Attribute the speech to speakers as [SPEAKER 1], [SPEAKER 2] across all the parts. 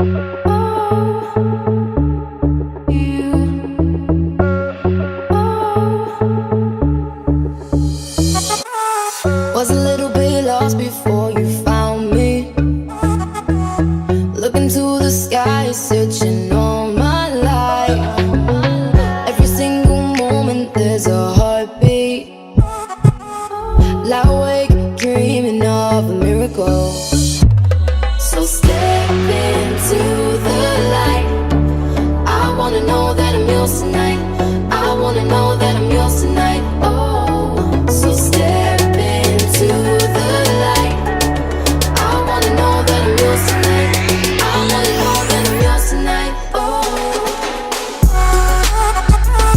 [SPEAKER 1] Was a little bit lost before you found me. Looking to the sky, searching all my life. Every single moment there's a heartbeat. Lie awake, dreaming of a miracle. So step into the light. I wanna know that I'm yours tonight. I wanna know that I'm yours tonight. Oh, so step into the light. I wanna know that I'm yours tonight. I wanna know that I'm yours tonight. Oh,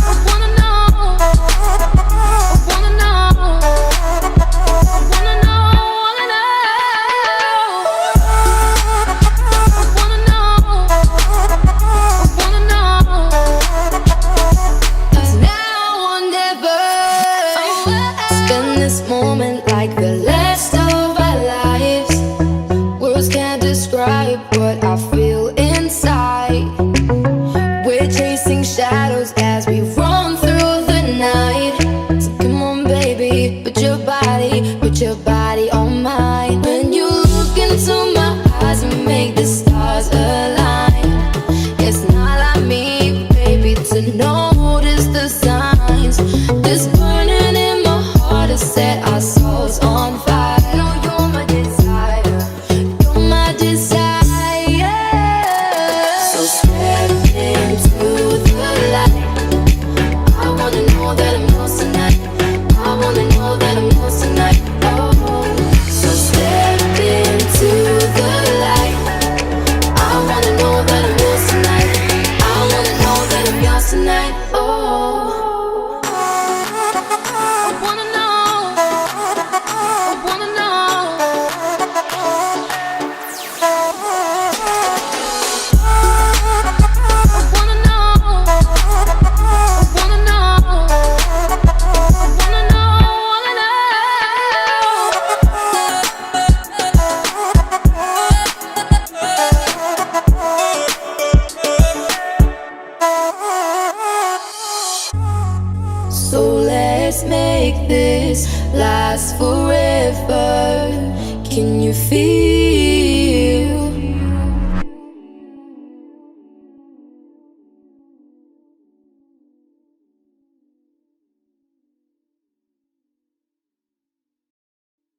[SPEAKER 1] I wanna know. I wanna know. I wanna know. Wanna know. I wanna know. I wanna know. 'Cause now or never. Spend this moment like the last of our lives. Words can't describe what I feel inside. We're chasing shadows as we run through the night. So come on, baby, put your body on mine. When you look into my eyes and make the stars align. It's not like me, baby, to notice the signs. This burning in my heart has set our souls on fire. No, you're my desire. You're my desire. So step into the light. I wanna know that I'm yours tonight. I wanna know that I'm yours tonight. Oh, so step into the light. I wanna know that I'm yours tonight. I wanna know that I'm yours tonight. Oh, I wanna know. I wanna know. I wanna know. I wanna know. I wanna know. Wanna know. So let's make this last forever. Can you feel